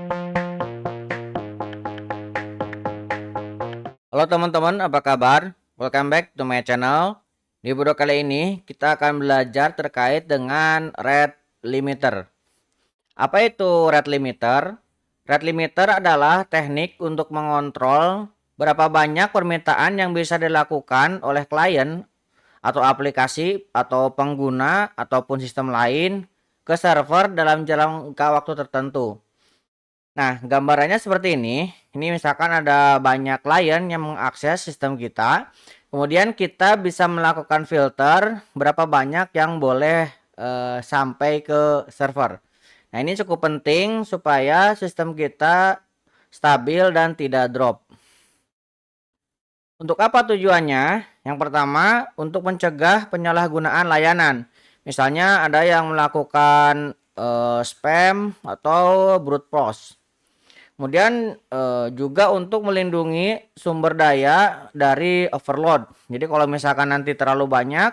Halo teman-teman, apa kabar? Welcome back to my channel. Di video kali ini kita akan belajar terkait dengan rate limiter. Apa itu rate limiter? Rate limiter adalah teknik untuk mengontrol berapa banyak permintaan yang bisa dilakukan oleh klien atau aplikasi atau pengguna ataupun sistem lain ke server dalam jangka waktu tertentu. Nah, gambarannya seperti ini. Ini misalkan ada banyak klien yang mengakses sistem kita. Kemudian kita bisa melakukan filter berapa banyak yang boleh sampai ke server. Nah, ini cukup penting supaya sistem kita stabil dan tidak drop. Untuk apa tujuannya? Yang pertama, untuk mencegah penyalahgunaan layanan. Misalnya ada yang melakukan spam atau brute force. Kemudian juga untuk melindungi sumber daya dari overload. Jadi kalau misalkan nanti terlalu banyak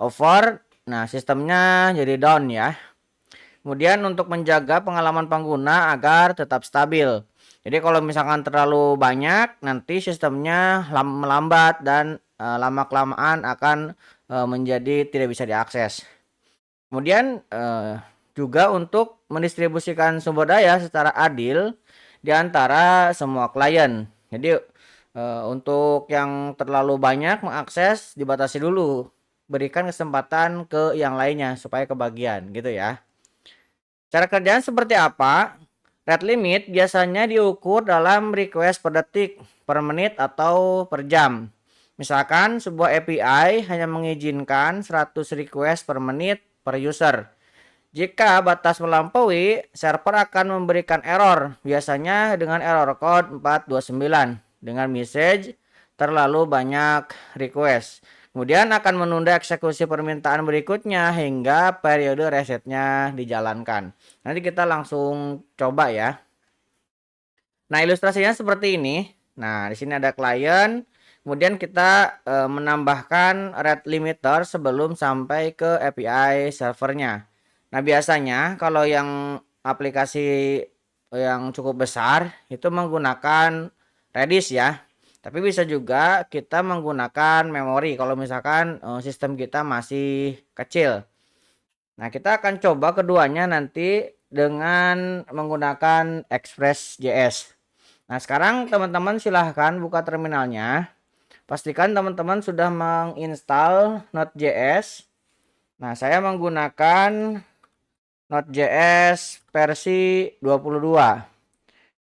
over, nah sistemnya jadi down ya. Kemudian untuk menjaga pengalaman pengguna agar tetap stabil. Jadi kalau misalkan terlalu banyak, nanti sistemnya melambat dan lama-kelamaan akan menjadi tidak bisa diakses. Kemudian juga untuk mendistribusikan sumber daya secara adil di antara semua klien. Jadi untuk yang terlalu banyak mengakses dibatasi dulu. Berikan kesempatan ke yang lainnya supaya kebagian gitu ya. Cara kerjaan seperti apa? Rate limit biasanya diukur dalam request per detik, per menit atau per jam. Misalkan sebuah API hanya mengizinkan 100 request per menit per user. Jika batas melampaui, server akan memberikan error, biasanya dengan error code 429 dengan message terlalu banyak request. Kemudian akan menunda eksekusi permintaan berikutnya hingga periode resetnya dijalankan. Nanti kita langsung coba ya. Nah, ilustrasinya seperti ini. Nah, di sini ada klien. Kemudian kita menambahkan rate limiter sebelum sampai ke API servernya. Nah, biasanya kalau yang aplikasi yang cukup besar itu menggunakan Redis ya. Tapi bisa juga kita menggunakan memori kalau misalkan sistem kita masih kecil. Nah, kita akan coba keduanya nanti dengan menggunakan Express.js. Nah, sekarang teman-teman silahkan buka terminalnya. Pastikan teman-teman sudah menginstal Node.js. Nah, saya menggunakan Node.js versi 22.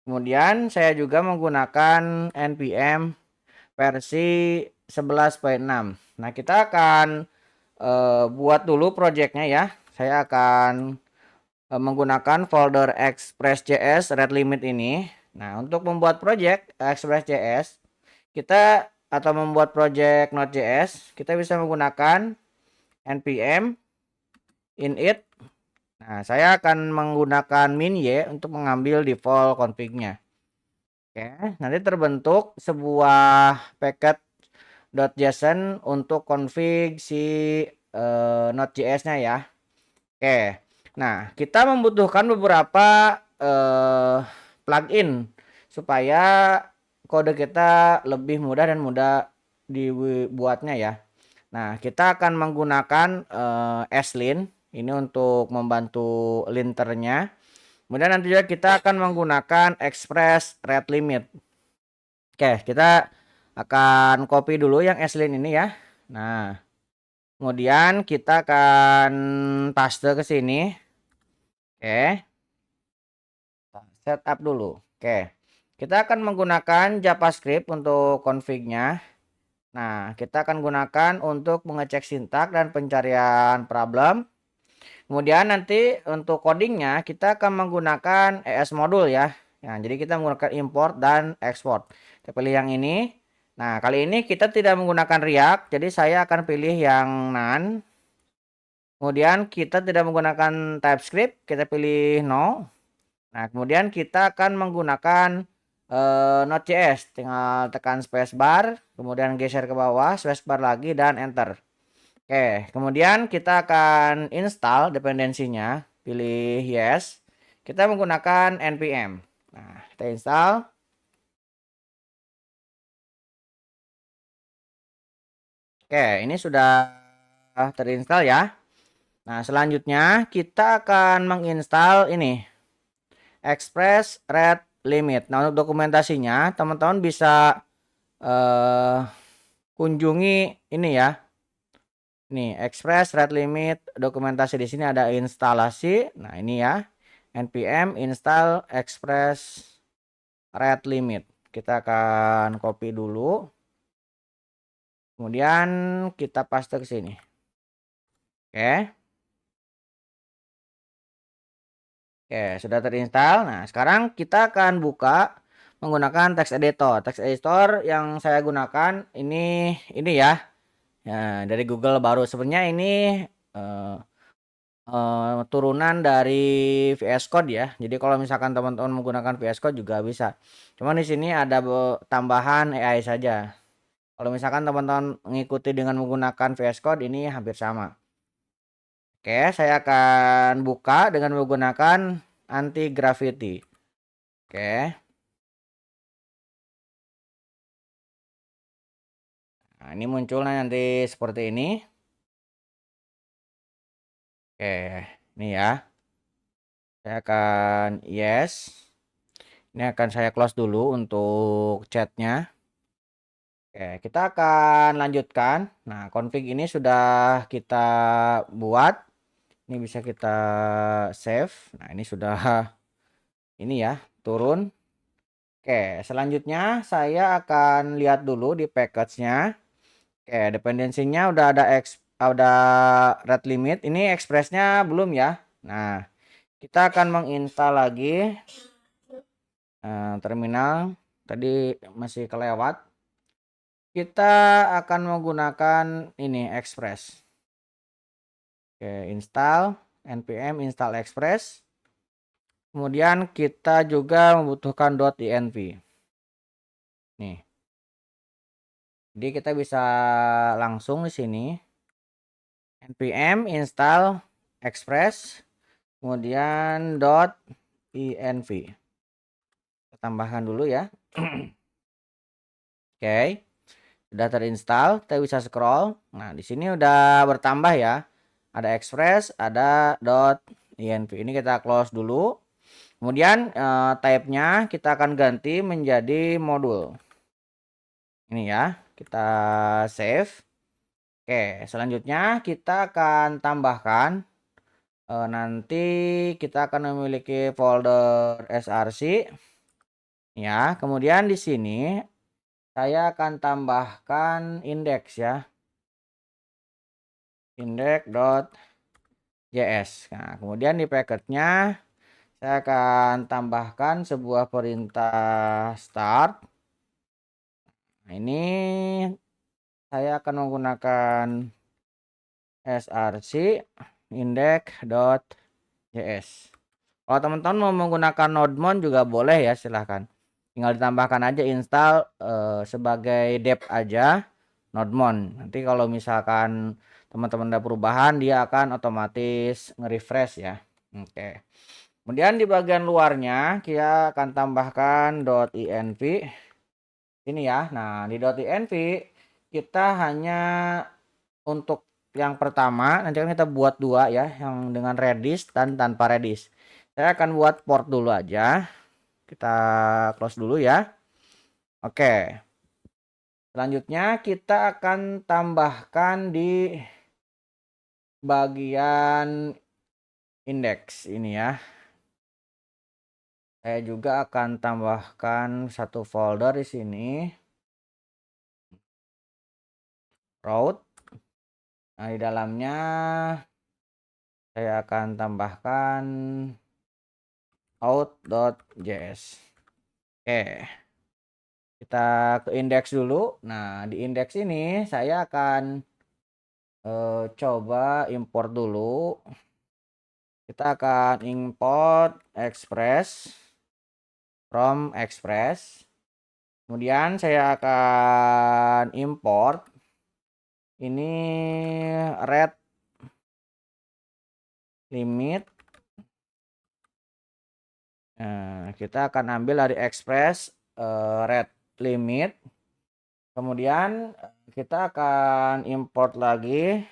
Kemudian saya juga menggunakan npm versi 11.6. Nah, kita akan buat dulu projectnya ya. Saya akan menggunakan folder Express.js rate limit ini. Nah, untuk membuat project Express.js, kita atau membuat project Node.js, kita bisa menggunakan npm init. Nah, saya akan menggunakan min-y untuk mengambil default config-nya. Oke, nanti terbentuk sebuah packet .json untuk config si Node.js-nya ya. Oke. Nah, kita membutuhkan beberapa plugin supaya kode kita lebih mudah dan mudah dibuatnya ya. Nah, kita akan menggunakan slin ini untuk membantu linternya. Kemudian nanti juga kita akan menggunakan express rate limit. Oke, kita akan copy dulu yang slin ini ya. Nah, kemudian kita akan paste ke sini. Oke. Setup dulu. Oke. Kita akan menggunakan JavaScript untuk config-nya. Nah, kita akan gunakan untuk mengecek sintak dan pencarian problem. Kemudian nanti untuk codingnya kita akan menggunakan ES modul ya. Nah, jadi kita menggunakan import dan export. Kita pilih yang ini. Nah, kali ini kita tidak menggunakan React, jadi saya akan pilih yang None. Kemudian kita tidak menggunakan TypeScript, kita pilih No. Nah, kemudian kita akan menggunakan Node.js. Tinggal tekan spacebar, kemudian geser ke bawah, spacebar lagi dan enter. Oke, kemudian kita akan install dependensinya, pilih yes. Kita menggunakan npm. kita install. Oke, ini sudah terinstall ya. Nah, selanjutnya kita akan menginstal ini Express Rate Limit. Nah, untuk dokumentasinya teman-teman bisa kunjungi ini ya. Nih, Express Rate Limit dokumentasi di sini ada instalasi. Nah, ini ya. npm install Express Rate Limit. Kita akan copy dulu. Kemudian kita paste ke sini. Oke. Oke, sudah terinstall. Nah, sekarang kita akan buka menggunakan text editor. Text editor yang saya gunakan ini ya. Ya, dari Google baru. Sebenarnya ini turunan dari VS Code ya. Jadi kalau misalkan teman-teman menggunakan VS Code juga bisa. Cuman di sini ada tambahan AI saja. Kalau misalkan teman-teman mengikuti dengan menggunakan VS Code ini hampir sama. Oke, saya akan buka dengan menggunakan anti gravity. Oke. Nah, ini munculnya nanti seperti ini. Oke, ini ya. Saya akan yes. Ini akan saya close dulu untuk chatnya. Oke, kita akan lanjutkan. Nah, config ini sudah kita buat. Ini bisa kita save. Nah, ini sudah ini ya, turun. Oke, selanjutnya saya akan lihat dulu di package-nya. Oke, dependensinya udah ada rate limit. Ini expressnya belum ya. Nah, kita akan menginstal lagi terminal. Tadi masih kelewat. Kita akan menggunakan ini express. Oke, install npm install express. Kemudian kita juga membutuhkan .env. Nih. Jadi kita bisa langsung di sini npm install express kemudian .env. Kita tambahkan dulu ya. Oke. Sudah terinstall, kita bisa scroll. Nah, di sini udah bertambah ya. Ada express, ada .env. Ini kita close dulu. Kemudian type-nya kita akan ganti menjadi modul. Ini ya, kita save. Oke, selanjutnya kita akan tambahkan nanti kita akan memiliki folder src. Ya, kemudian di sini saya akan tambahkan index ya. index.js. Nah, kemudian di packetnya saya akan tambahkan sebuah perintah start. Nah, ini saya akan menggunakan src index.js. Kalau teman-teman mau menggunakan nodemon juga boleh ya, silahkan. Tinggal ditambahkan aja install sebagai dep aja nodemon. Nanti kalau misalkan teman-teman ada perubahan dia akan otomatis nge-refresh ya. Oke. Kemudian di bagian luarnya kita akan tambahkan .env ini ya. Nah, di .env kita hanya untuk yang pertama nanti kan kita buat dua ya, yang dengan Redis dan tanpa Redis. Saya akan buat port dulu aja. Kita close dulu ya. Oke. Selanjutnya kita akan tambahkan di bagian indeks ini ya. Saya juga akan tambahkan satu folder di sini. Route. Nah, di dalamnya saya akan tambahkan out.js. Oke. Kita ke indeks dulu. Nah, di indeks ini saya akan coba import dulu. Kita akan import express from express. Kemudian saya akan import ini rate limit. Kita akan ambil dari express rate limit. Kemudian kita akan import lagi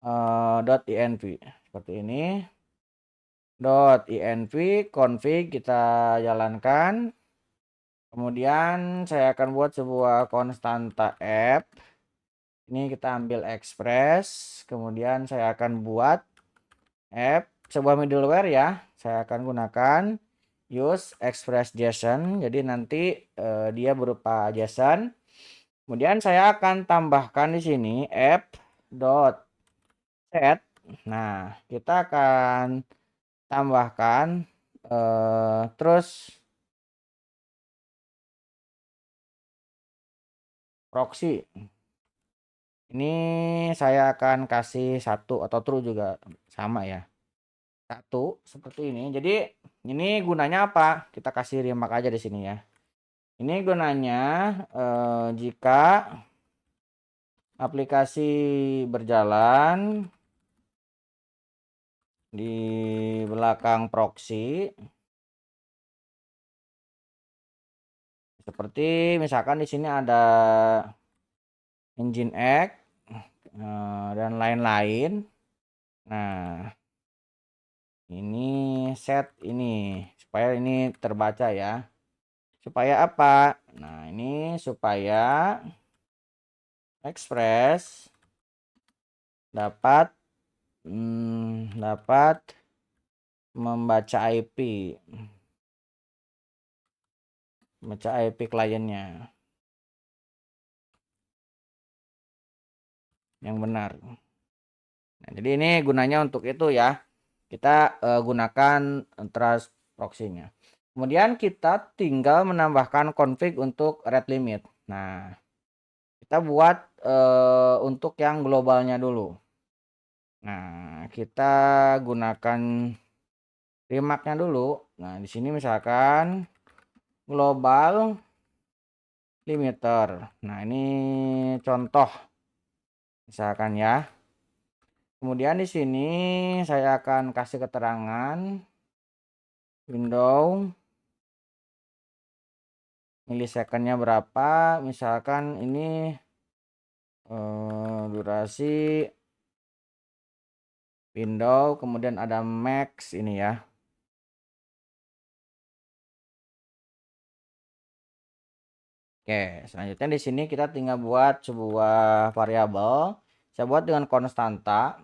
.env seperti ini. .env config kita jalankan. Kemudian saya akan buat sebuah konstanta app. Ini kita ambil express, kemudian saya akan buat app sebuah middleware ya. Saya akan gunakan use express JSON. Jadi nanti dia berupa JSON. Kemudian saya akan tambahkan di sini app.set. Nah, kita akan tambahkan terus proxy. Ini saya akan kasih 1 atau true juga sama ya. 1 seperti ini. Jadi ini gunanya apa? Kita kasih remark aja di sini ya. Ini gunanya jika aplikasi berjalan di belakang proxy, seperti misalkan di sini ada Nginx dan lain-lain. Nah, ini set ini supaya ini terbaca ya. Supaya apa? Nah, ini supaya Express dapat membaca IP kliennya yang benar. Nah, jadi ini gunanya untuk itu ya. Kita gunakan trust proxy-nya. Kemudian kita tinggal menambahkan config untuk rate limit. Nah, kita buat untuk yang globalnya dulu. Nah, kita gunakan remark-nya dulu. Nah, di sini misalkan global limiter. Nah, ini contoh misalkan ya. Kemudian di sini saya akan kasih keterangan window milisecondnya berapa. Misalkan ini durasi window, kemudian ada max ini ya. Oke, selanjutnya di sini kita tinggal buat sebuah variabel. Saya buat dengan konstanta.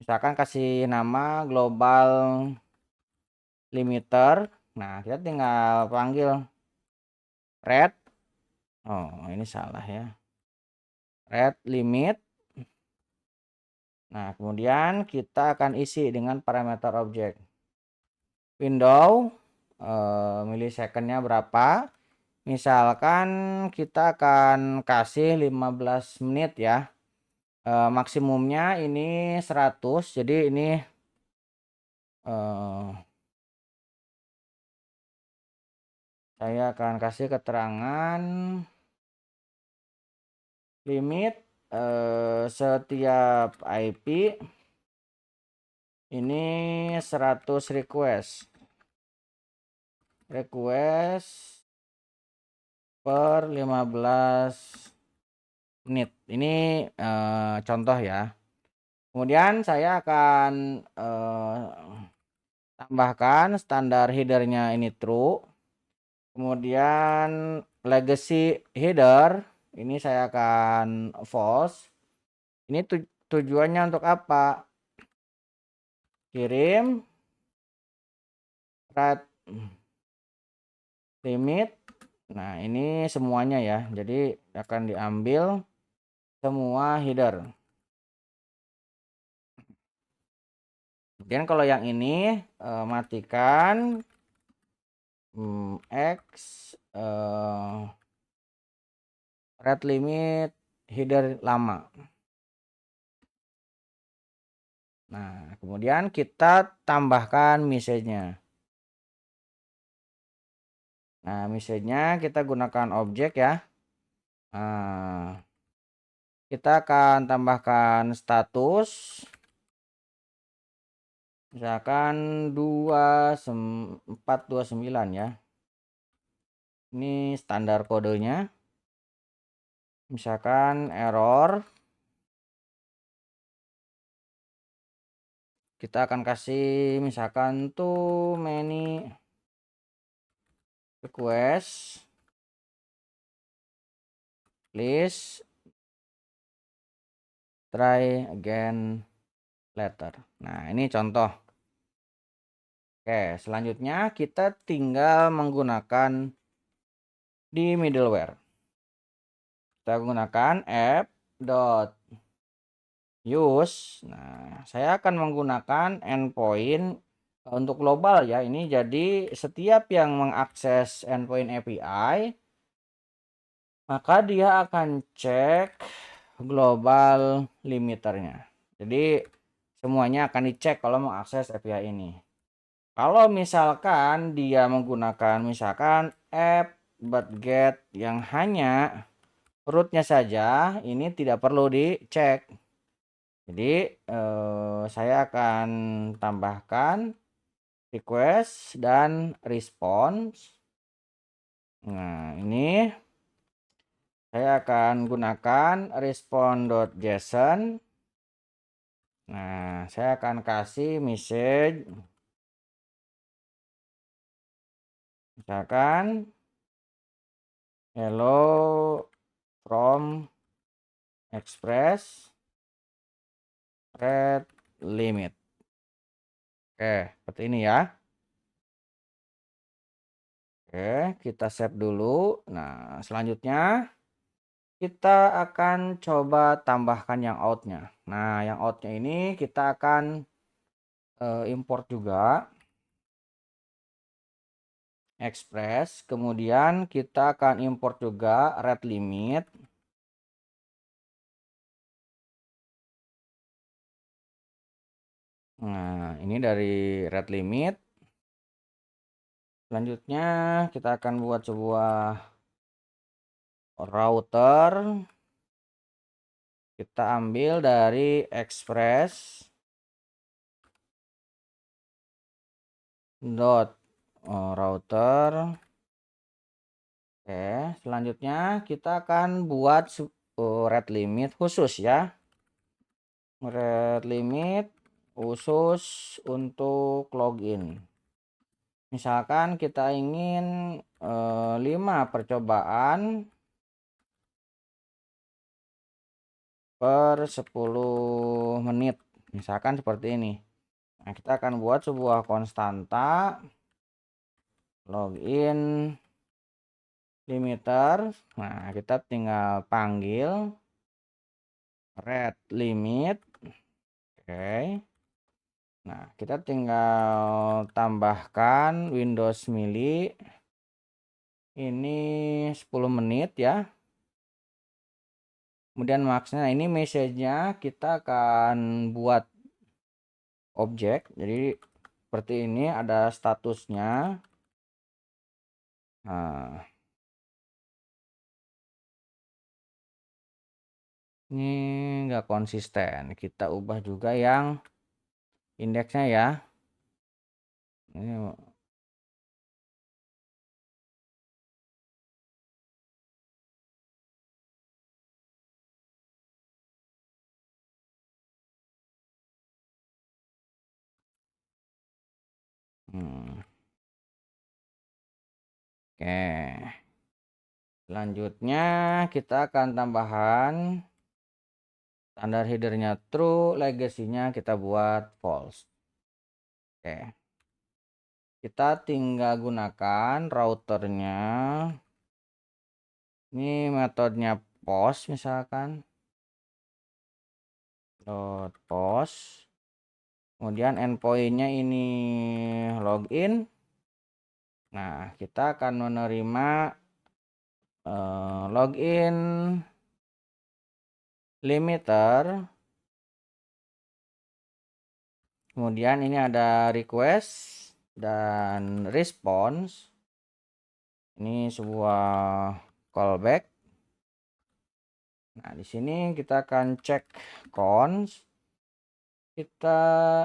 Misalkan kasih nama global limiter. Nah, kita tinggal panggil rate. Oh, ini salah ya. Rate limit. Nah, kemudian kita akan isi dengan parameter objek. Window milisecondnya berapa? Misalkan kita akan kasih 15 menit ya. Maksimumnya ini 100. Jadi ini saya akan kasih keterangan limit setiap IP ini 100 request per 15 menit. Ini contoh ya. Kemudian saya akan tambahkan standar headernya ini true. Kemudian legacy header ini saya akan false. Ini tujuannya untuk apa? Kirim rate limit. Nah, ini semuanya ya. Jadi akan diambil semua header. Kemudian kalau yang ini matikan X rate limit header lama. Nah, kemudian kita tambahkan message-nya. Nah, message-nya kita gunakan objek ya. Nah, kita akan tambahkan status. Misalkan 2429 ya. Ini standar kodenya. Misalkan error, kita akan kasih misalkan too many request, please try again later. Nah, ini contoh. Oke, selanjutnya kita tinggal menggunakan di middleware. Kita gunakan app.use. Nah, saya akan menggunakan endpoint untuk global ya. Ini jadi setiap yang mengakses endpoint API, maka dia akan cek global limiternya. Jadi semuanya akan dicek kalau mengakses API ini. Kalau misalkan dia menggunakan misalkan app.get yang hanya rootnya saja, ini tidak perlu dicek. Jadi saya akan tambahkan request dan response. Nah, ini saya akan gunakan respond.json. Nah, saya akan kasih message misalkan hello from express rate limit. Oke, seperti ini ya. Oke, kita save dulu. Nah, selanjutnya kita akan coba tambahkan yang outnya. Nah, yang outnya ini kita akan import juga express, kemudian kita akan import juga rate limit. Nah, ini dari rate limit. Selanjutnya kita akan buat sebuah router. Kita ambil dari express dot router. Oke, selanjutnya kita akan buat rate limit khusus ya. Rate limit khusus untuk login. Misalkan kita ingin 5 percobaan per 10 menit. Misalkan seperti ini. Nah, kita akan buat sebuah konstanta login limiter. Nah, kita tinggal panggil rate limit. Oke. Nah, kita tinggal tambahkan Windows Mili. Ini 10 menit ya. Kemudian maksnya ini message-nya kita akan buat objek. Jadi seperti ini ada statusnya. Nah, ini enggak konsisten. Kita ubah juga yang indeksnya ya. Ini Oke. Selanjutnya kita akan tambahan standar headernya true, legacy-nya kita buat false. Oke. Kita tinggal gunakan routernya. Ini metodenya post misalkan. Post. Kemudian endpoint-nya ini login. Nah, kita akan menerima login limiter. Kemudian ini ada request dan response. Ini sebuah callback. Nah, di sini kita akan cek cons. Kita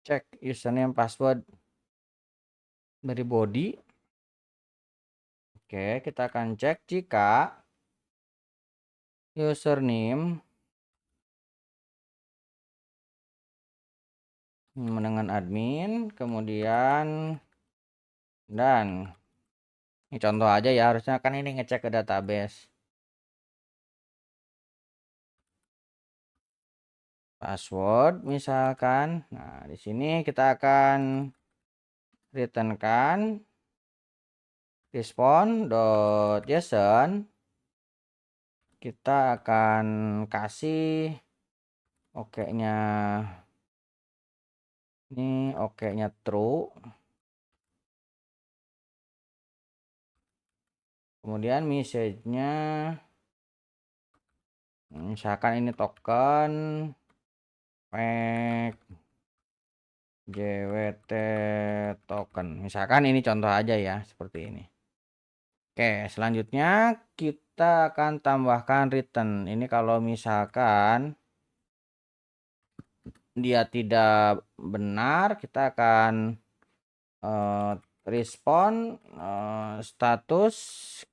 cek username password dari body. Oke, kita akan cek jika username dengan admin, kemudian dan ini contoh aja ya, harusnya kan ini ngecek ke database. Password misalkan. Nah, di sini kita akan returnkan respond.json. Kita akan kasih oke-nya ini oke-nya true. Kemudian message-nya misalkan ini token make JWT token. Misalkan ini contoh aja ya, seperti ini. Oke, selanjutnya kita akan tambahkan return. Ini kalau misalkan dia tidak benar, kita akan respon status,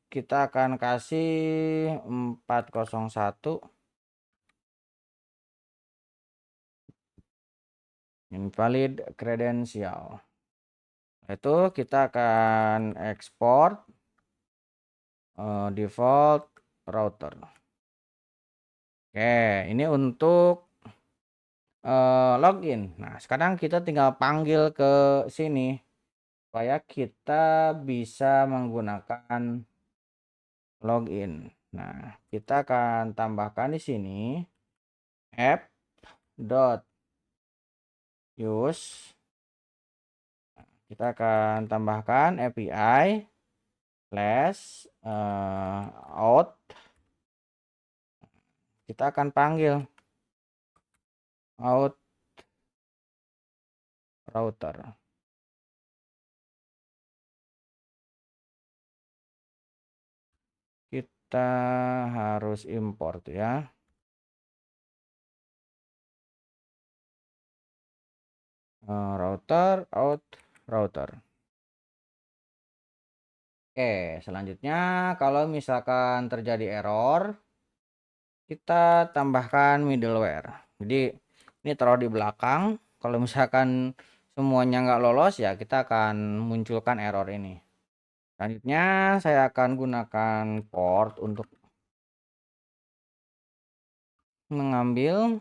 kita akan kasih 401 invalid credential. Itu kita akan export default router. Oke, ini untuk login. Nah, sekarang kita tinggal panggil ke sini supaya kita bisa menggunakan login. Nah, kita akan tambahkan di sini app.use. Kita akan tambahkan API out. Kita akan panggil out router. Kita harus import ya. Router out router. Oke, selanjutnya kalau misalkan terjadi error, kita tambahkan middleware. Jadi ini taruh di belakang. Kalau misalkan semuanya nggak lolos ya, kita akan munculkan error ini. Selanjutnya saya akan gunakan port untuk mengambil.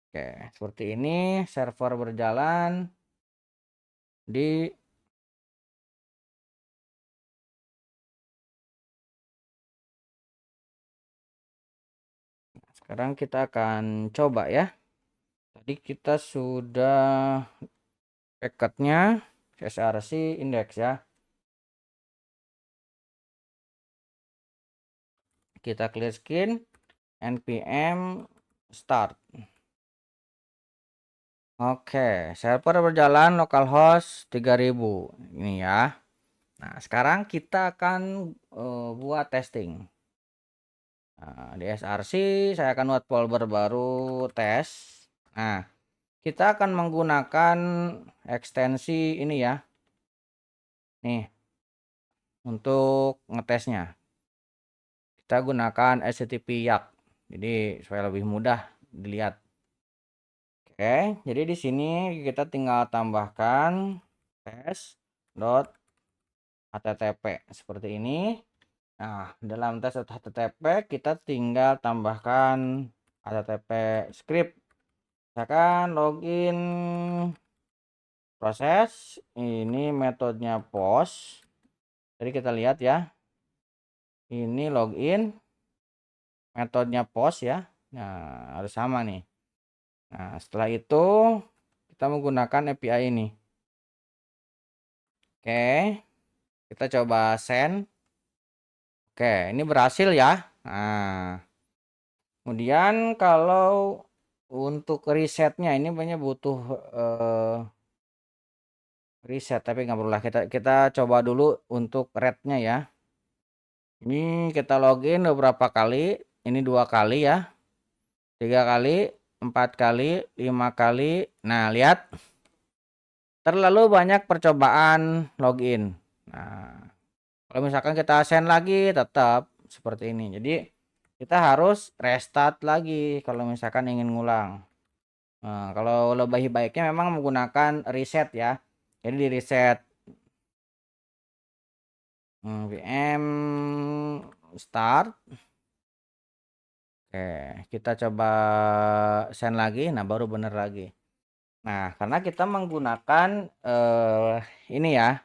Oke, seperti ini server berjalan di sekarang kita akan coba ya. Tadi kita sudah paketnya src index ya. Kita clear skin npm start. Oke, server berjalan localhost 3000 ini ya. Nah, sekarang kita akan buat testing. Nah, di src saya akan buat folder baru tes. Nah, kita akan menggunakan ekstensi ini ya. Nih, untuk ngetesnya. Kita gunakan http yak. Jadi supaya lebih mudah dilihat. Oke, jadi di sini kita tinggal tambahkan tes.http seperti ini. Nah, dalam tes.http kita tinggal tambahkan http script. Misalkan login proses, ini metodenya post. Jadi kita lihat ya. Ini login, metodenya post ya. Nah, harus sama nih. Nah, setelah itu kita menggunakan API ini. Oke, kita coba send. Oke, ini berhasil ya. Nah, kemudian kalau untuk resetnya ini banyak butuh reset, tapi nggak perlu lah. Kita coba dulu untuk rate-nya ya. Ini kita login beberapa kali. Ini 2 kali ya, 3 kali. 4 kali, 5 kali. Nah, lihat terlalu banyak percobaan login. Nah, kalau misalkan kita send lagi tetap seperti ini. Jadi kita harus restart lagi kalau misalkan ingin ngulang. Nah, kalau lebih baiknya memang menggunakan reset ya. Jadi di reset VM start. Oke, kita coba send lagi. Nah, baru bener lagi. Nah, karena kita menggunakan ini ya,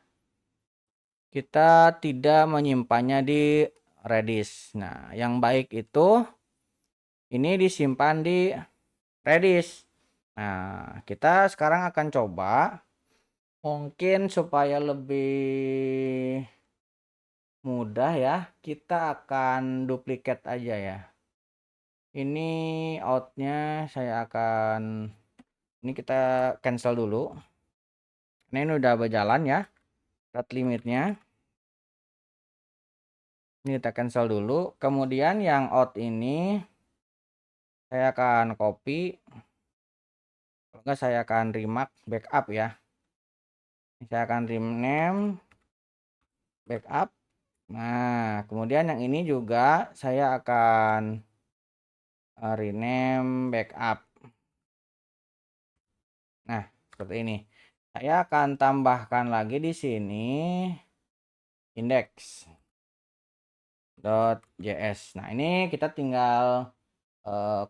kita tidak menyimpannya di Redis. Nah, yang baik itu ini disimpan di Redis. Nah, kita sekarang akan coba mungkin supaya lebih mudah ya, kita akan duplikat aja ya. Ini outnya saya akan, ini kita cancel dulu. Nah, ini udah berjalan ya, rate limitnya. Ini kita cancel dulu. Kemudian yang out ini saya akan copy. Kalau enggak saya akan remark backup ya. Saya akan rename backup. Nah, kemudian yang ini juga saya akan rename backup. Nah, seperti ini. Saya akan tambahkan lagi di sini index.js. Nah, ini kita tinggal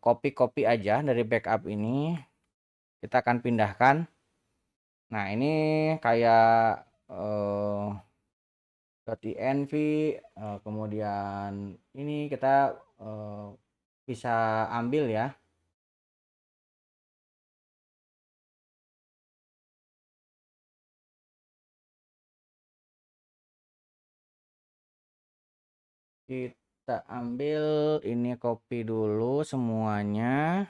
copy aja dari backup ini. Kita akan pindahkan. Nah, ini kayak .env, kemudian ini kita bisa ambil ya. Kita ambil ini, copy dulu semuanya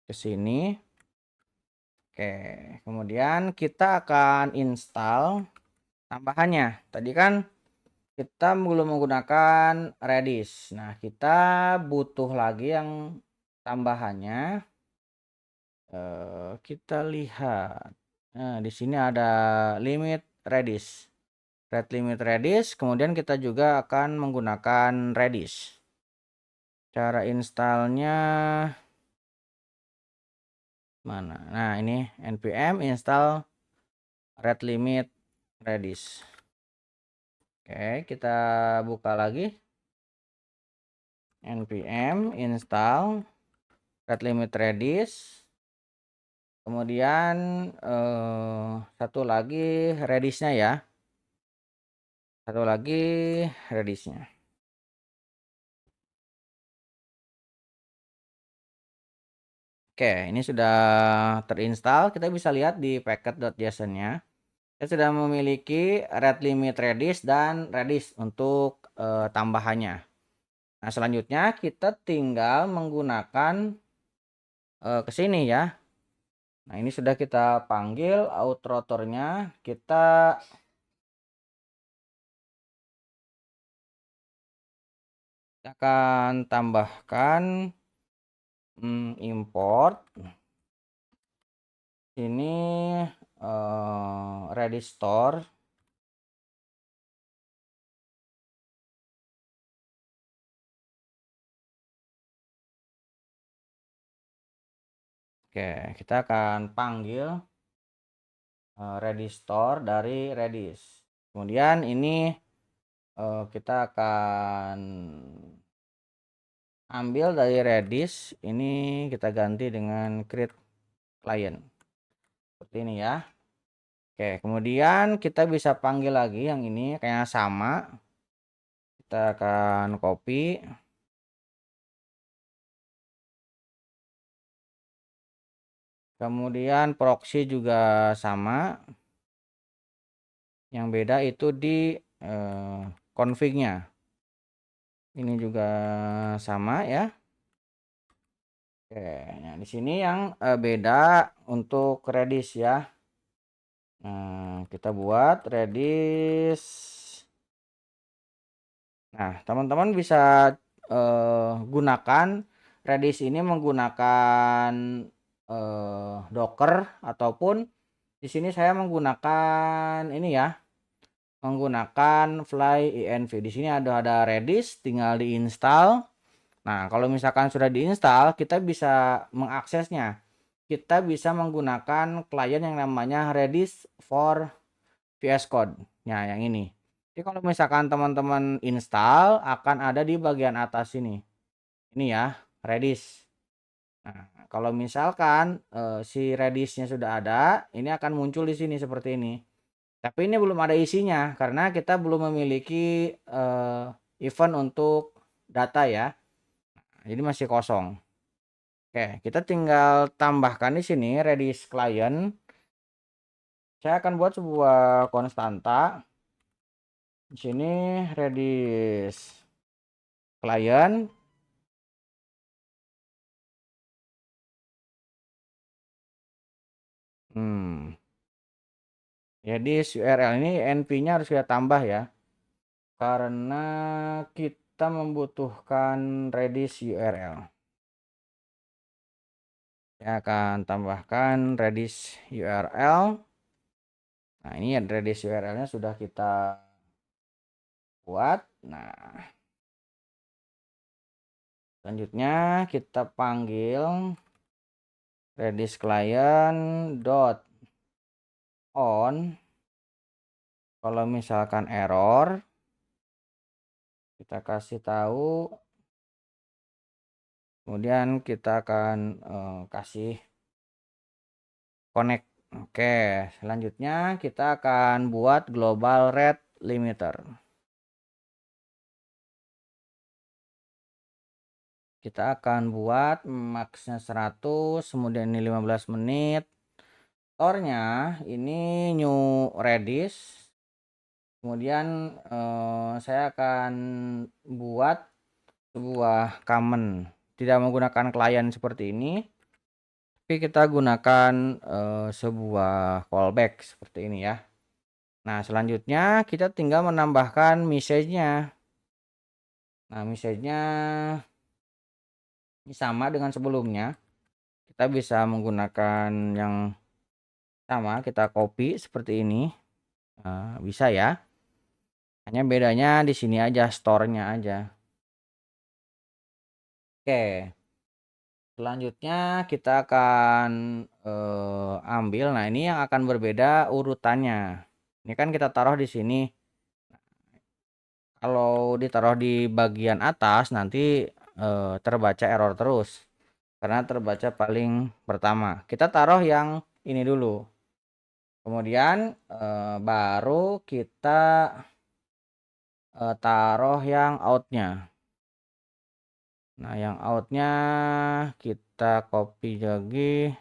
ke sini. Oke, kemudian kita akan install tambahannya. Tadi kan kita belum menggunakan Redis. Nah, kita butuh lagi yang tambahannya. Kita lihat. Nah, di sini ada limit Redis. Red limit Redis, kemudian kita juga akan menggunakan Redis. Cara installnya mana? Nah, ini npm install red limit Redis. Oke, kita buka lagi. npm install red limit Redis. Kemudian satu lagi Redisnya ya. Satu lagi Redisnya. Oke, ini sudah terinstall. Kita bisa lihat di packet.json-nya. Saya sudah memiliki red limit Redis dan Redis untuk tambahannya. Nah, selanjutnya kita tinggal menggunakan ke sini ya. Nah, ini sudah kita panggil outrotornya. Kita akan tambahkan import ini Redis store. Oke, kita akan panggil Redis store dari Redis. Kemudian ini kita akan ambil dari Redis, ini kita ganti dengan create client. Seperti ini ya. Oke, kemudian kita bisa panggil lagi yang ini kayak sama. Kita akan copy. Kemudian proxy juga sama. Yang beda itu di config-nya. Ini juga sama ya. Oke, nah di sini yang beda untuk Redis ya. Nah, kita buat Redis. Nah, teman-teman bisa gunakan Redis ini menggunakan Docker, ataupun di sini saya menggunakan ini ya, menggunakan fly-env. Di sini ada Redis, tinggal diinstal. Nah, kalau misalkan sudah diinstal, kita bisa mengaksesnya. Kita bisa menggunakan klien yang namanya Redis for VS Code. Nah, yang ini. Jadi kalau misalkan teman-teman install, akan ada di bagian atas sini. Ini ya, Redis. Nah, kalau misalkan si Redisnya sudah ada, ini akan muncul di sini seperti ini. Tapi ini belum ada isinya karena kita belum memiliki event untuk data ya. Jadi masih kosong. Oke, kita tinggal tambahkan di sini Redis client. Saya akan buat sebuah konstanta. Di sini Redis client. Redis URL ini NP-nya harus kita tambah ya. Karena kita membutuhkan Redis URL. Saya akan tambahkan Redis URL. Nah, ini ya Redis URL-nya sudah kita buat. Nah, selanjutnya kita panggil Redis client dot on. Kalau misalkan error, kita kasih tahu. Kemudian kita akan kasih connect. Oke, selanjutnya kita akan buat global rate limiter. Kita akan buat max-nya 100, kemudian ini 15 menit. Store-nya ini new Redis. Kemudian saya akan buat sebuah common, tidak menggunakan klien seperti ini, tapi kita gunakan sebuah callback seperti ini ya. Nah, selanjutnya kita tinggal menambahkan message-nya. Nah, message-nya ini sama dengan sebelumnya. Kita bisa menggunakan yang sama, kita copy seperti ini. Bisa ya. Hanya bedanya di sini aja, store-nya aja. Oke. Selanjutnya kita akan ambil. Nah, ini yang akan berbeda urutannya. Ini kan kita taruh di sini. Kalau ditaruh di bagian atas nanti terbaca error terus. Karena terbaca paling pertama. Kita taruh yang ini dulu. Kemudian baru kita taruh yang outnya. Nah, yang outnya kita copy lagi.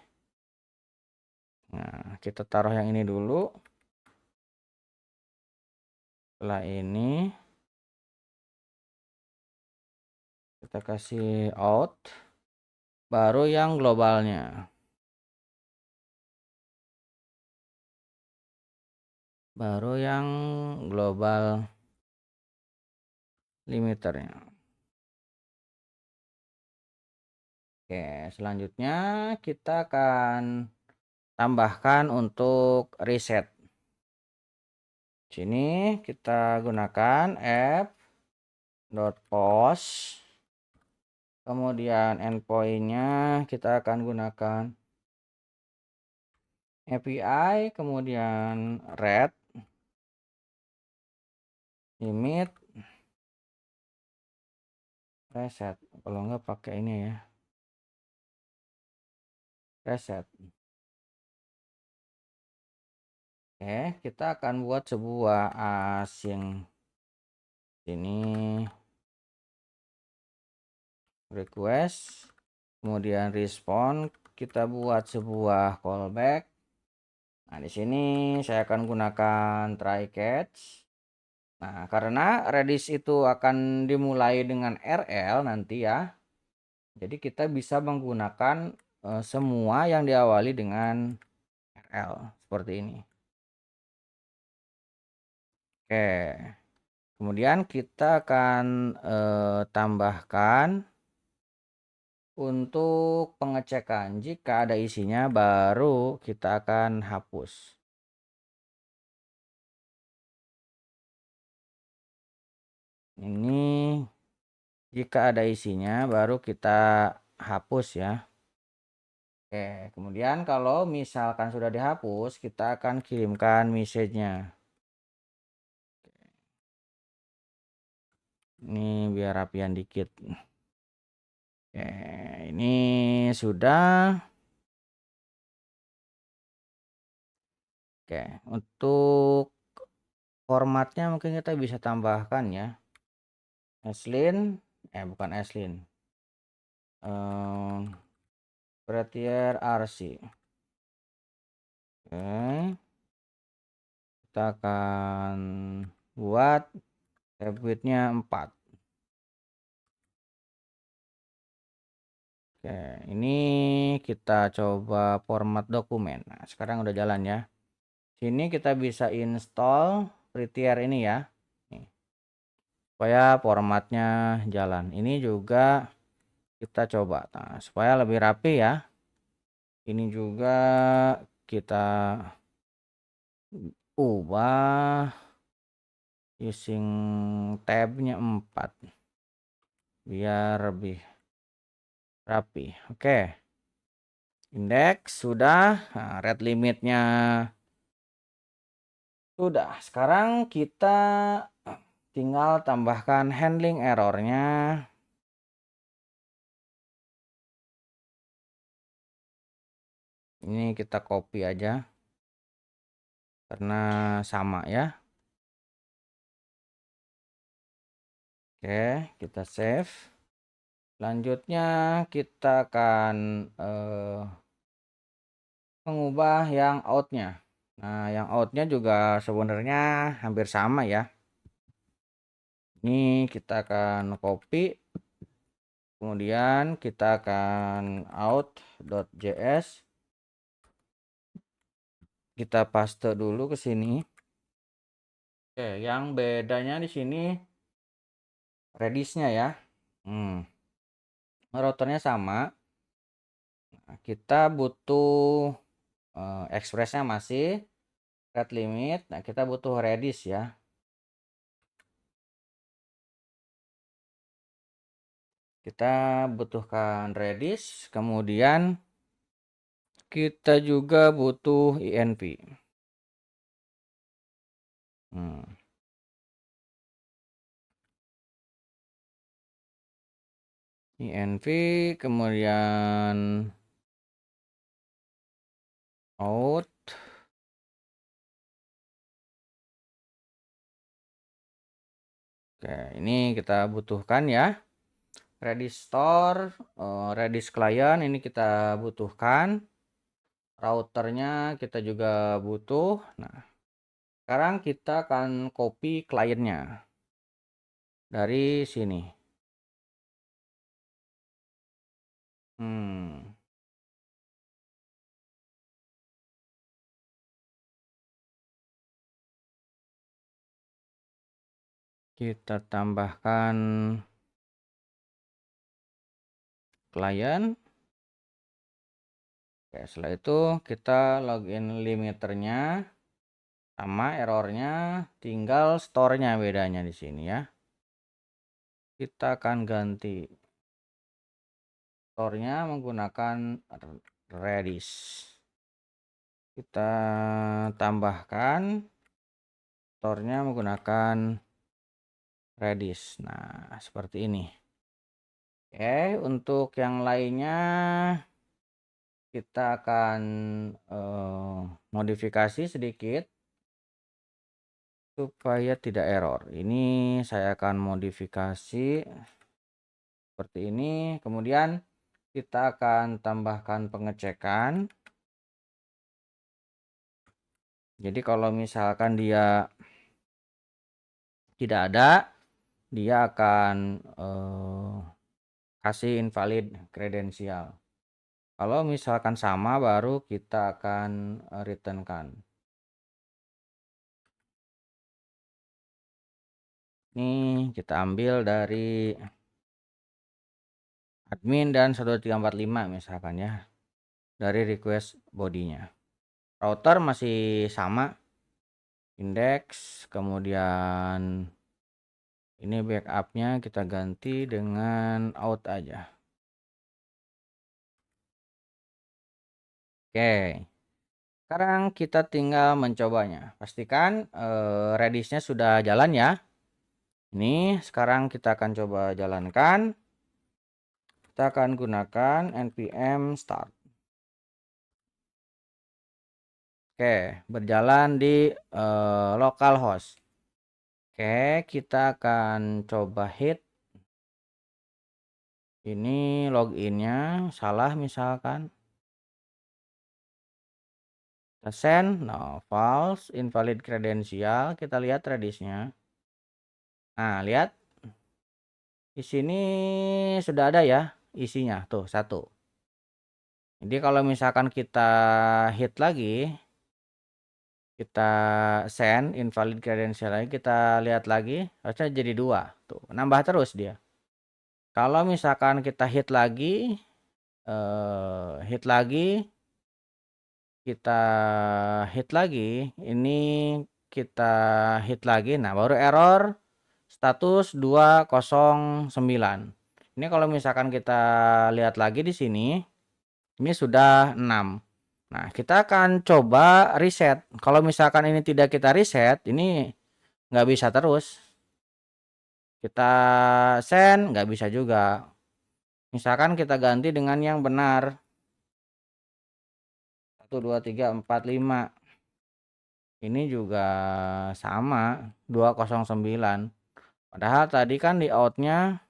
Nah, kita taruh yang ini dulu. Setelah ini kita kasih out. Baru yang globalnya. Baru yang global limiternya. Oke, selanjutnya kita akan tambahkan untuk reset. Sini kita gunakan app.post. Kemudian endpoint-nya kita akan gunakan API, kemudian red limit reset. Kalau enggak pakai ini ya, reset. Oke, kita akan buat sebuah async. Ini request, kemudian respond, kita buat sebuah callback. Nah, di sini saya akan gunakan try catch. Nah, karena Redis itu akan dimulai dengan RL nanti ya. Jadi kita bisa menggunakan semua yang diawali dengan RL seperti ini. Oke. Kemudian kita akan tambahkan Untuk pengecekan, jika ada isinya baru kita akan hapus. Ini jika ada isinya baru kita hapus ya. Oke, kemudian kalau misalkan sudah dihapus, kita akan kirimkan message-nya. Ini biar rapian dikit. Oke, ini sudah. Oke, untuk formatnya mungkin kita bisa tambahkan ya. Aslin, bukan Aslin. Prettier RC. Oke, kita akan buat tab width-nya 4. Oke, ini kita coba format dokumen. Nah, sekarang udah jalan ya. Sini kita bisa install Prettier ini ya. Nih, supaya formatnya jalan. Ini juga kita coba. Nah, supaya lebih rapi ya. Ini juga kita ubah using tabnya 4 biar lebih rapi. Oke, indeks sudah. Nah, red limitnya sudah. Sekarang kita tinggal tambahkan handling errornya. Ini kita copy aja karena sama ya. Oke, kita save. Selanjutnya kita akan mengubah yang outnya. Nah, yang outnya juga sebenarnya hampir sama ya. Ini kita akan copy, kemudian kita akan out.js, kita paste dulu ke sini. Oke, yang bedanya di sini Redisnya ya. Routernya sama. Nah, kita butuh expressnya masih red limit. Nah, kita butuh Redis ya. Kita butuhkan Redis, kemudian kita juga butuh INV. INV, kemudian out. Oke, ini kita butuhkan ya. Redis store, Redis client ini kita butuhkan. Routernya kita juga butuh. Nah, sekarang kita akan copy kliennya dari sini. Kita tambahkan klien. Oke, setelah itu kita login limiternya sama errornya, tinggal store-nya bedanya di sini ya. Kita akan ganti store-nya menggunakan Redis. Kita tambahkan store-nya menggunakan Redis. Nah, seperti ini. Oke, untuk yang lainnya kita akan modifikasi sedikit supaya tidak error. Ini saya akan modifikasi seperti ini. Kemudian kita akan tambahkan pengecekan. Jadi kalau misalkan dia tidak ada, dia akan kasih invalid kredensial. Kalau misalkan sama baru kita akan returnkan. Ini kita ambil dari admin dan 12345 misalkan ya, dari request bodinya. Router masih sama, index, kemudian ini backupnya kita ganti dengan out aja. Oke, sekarang kita tinggal mencobanya. Pastikan Redisnya sudah jalan ya. Ini sekarang kita akan coba jalankan. Kita akan gunakan npm start. Oke, berjalan di localhost. Oke, kita akan coba hit. Ini loginnya salah misalkan. Kita send, no, false, invalid credential. Kita lihat Redisnya. Nah, lihat. Di sini sudah ada ya isinya, tuh 1. Jadi kalau misalkan kita hit lagi, kita send invalid credential lagi, kita lihat lagi, harusnya jadi 2. Tuh, nambah terus dia. Kalau misalkan kita hit lagi, kita hit lagi, ini kita hit lagi, nah baru error status 209. Ini kalau misalkan kita lihat lagi di sini, ini sudah 6. Nah, kita akan coba reset. Kalau misalkan ini tidak kita reset, ini nggak bisa terus. Kita send, nggak bisa juga. Misalkan kita ganti dengan yang benar. 1, 2, 3, 4, 5. Ini juga sama, 209. Padahal tadi kan di outnya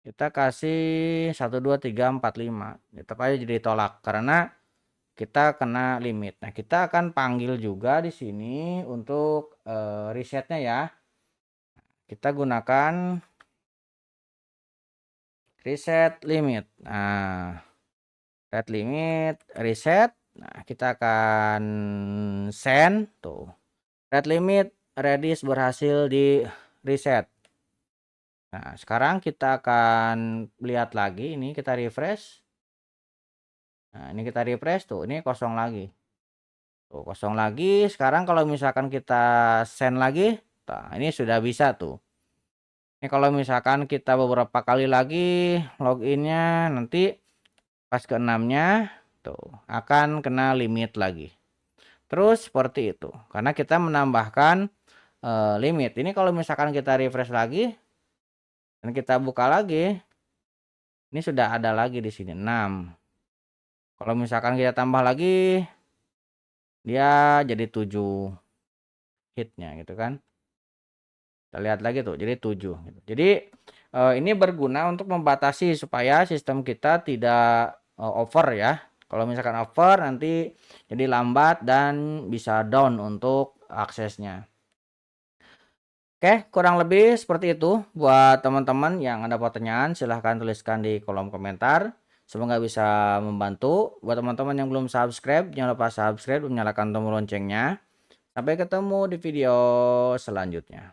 kita kasih 1, 2, 3, 4, 5. Tetap aja jadi tolak karena kita kena limit. Nah, kita akan panggil juga di sini untuk resetnya ya. Kita gunakan reset limit. Nah, set limit reset. Nah, kita akan send tuh. Set limit Redis berhasil di reset. Nah, sekarang kita akan lihat lagi, ini kita refresh. Nah, ini kita refresh tuh, ini kosong lagi. Tuh, kosong lagi. Sekarang kalau misalkan kita send lagi, nah ini sudah bisa tuh. Ini kalau misalkan kita beberapa kali lagi loginnya, nanti pas ke-6-nya tuh akan kena limit lagi. Terus seperti itu. Karena kita menambahkan limit. Ini kalau misalkan kita refresh lagi dan kita buka lagi, ini sudah ada lagi di sini 6. Kalau misalkan kita tambah lagi, dia jadi 7 hitnya gitu kan. Kita lihat lagi tuh, jadi 7 gitu. Jadi ini berguna untuk membatasi supaya sistem kita tidak over ya. Kalau misalkan over nanti jadi lambat dan bisa down untuk aksesnya. Oke, kurang lebih seperti itu. Buat teman-teman yang ada pertanyaan, silahkan tuliskan di kolom komentar. Semoga bisa membantu. Buat teman-teman yang belum subscribe, jangan lupa subscribe dan nyalakan tombol loncengnya. Sampai ketemu di video selanjutnya.